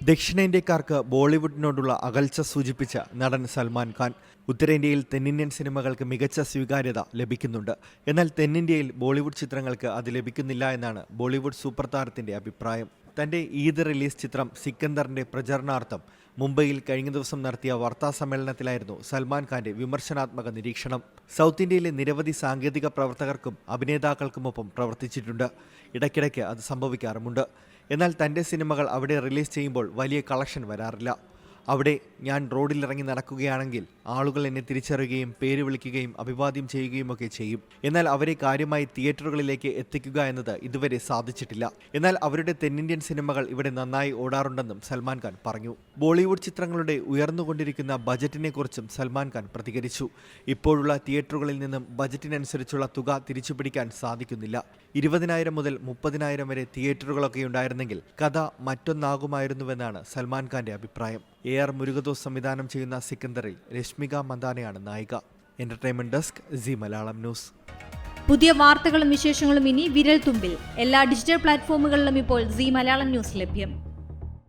ദക്ഷിണേന്ത്യക്കാർക്ക് ബോളിവുഡിനോടുള്ള അകൽച്ച സൂചിപ്പിച്ച നടൻ സൽമാൻ ഖാൻ. ഉത്തരേന്ത്യയിൽ തെന്നിന്ത്യൻ സിനിമകൾക്ക് മികച്ച സ്വീകാര്യത ലഭിക്കുന്നുണ്ട്. എന്നാൽ തെന്നിന്ത്യയിൽ ബോളിവുഡ് ചിത്രങ്ങൾക്ക് അത് ലഭിക്കുന്നില്ല എന്നാണ് ബോളിവുഡ് സൂപ്പർ താരത്തിന്റെ അഭിപ്രായം. തന്റെ ഈദ് റിലീസ് ചിത്രം സിക്കന്ദറിന്റെ പ്രചരണാർത്ഥം മുംബൈയിൽ കഴിഞ്ഞ ദിവസം നടത്തിയ വാർത്താസമ്മേളനത്തിലായിരുന്നു സൽമാൻ ഖാന്റെ വിമർശനാത്മക നിരീക്ഷണം. സൗത്ത് ഇന്ത്യയിലെ നിരവധി സാങ്കേതിക പ്രവർത്തകർക്കും അഭിനേതാക്കൾക്കുമൊപ്പം പ്രവർത്തിച്ചിട്ടുണ്ട്. ഇടയ്ക്കിടയ്ക്ക് അത് സംഭവിക്കാറുമുണ്ട്. എന്നാൽ തൻ്റെ സിനിമകൾ അവിടെ റിലീസ് ചെയ്യുമ്പോൾ വലിയ കളക്ഷൻ വരാറില്ല. അവിടെ ഞാൻ റോഡിലിറങ്ങി നടക്കുകയാണെങ്കിൽ ആളുകൾ എന്നെ തിരിച്ചറിയുകയും പേര് വിളിക്കുകയും അഭിവാദ്യം ചെയ്യുകയുമൊക്കെ ചെയ്യും. എന്നാൽ അവരെ കാര്യമായി തിയേറ്ററുകളിലേക്ക് എത്തിക്കുക എന്നത് ഇതുവരെ സാധിച്ചിട്ടില്ല. എന്നാൽ അവരുടെ തെന്നിന്ത്യൻ സിനിമകൾ ഇവിടെ നന്നായി ഓടാറുണ്ടെന്നും സൽമാൻ ഖാൻ പറഞ്ഞു. ബോളിവുഡ് ചിത്രങ്ങളുടെ ഉയർന്നുകൊണ്ടിരിക്കുന്ന ബജറ്റിനെക്കുറിച്ചും സൽമാൻ ഖാൻ പ്രതികരിച്ചു. ഇപ്പോഴുള്ള തിയേറ്ററുകളിൽ നിന്നും ബജറ്റിനനുസരിച്ചുള്ള തുക തിരിച്ചുപിടിക്കാൻ സാധിക്കുന്നില്ല. 20,000 മുതൽ 30,000 വരെ തിയേറ്ററുകളൊക്കെ ഉണ്ടായിരുന്നെങ്കിൽ കഥ മറ്റൊന്നാകുമായിരുന്നുവെന്നാണ് സൽമാൻ ഖാന്റെ അഭിപ്രായം. AR മുരുകദോസ് സംവിധാനം ചെയ്യുന്ന സിക്കന്ദറിൽ രശ്മിക മന്ദാനയാണ് നായിക. Entertainment desk, C Malayalam news. പുതിയ വാർത്തകളും വിശേഷങ്ങളും ഇനി വിരൽ തുമ്പിൽ. എല്ലാ ഡിജിറ്റൽ പ്ലാറ്റ്ഫോമുകളിലും ഇപ്പോൾ സി മലയാളം ന്യൂസ് ലഭ്യം.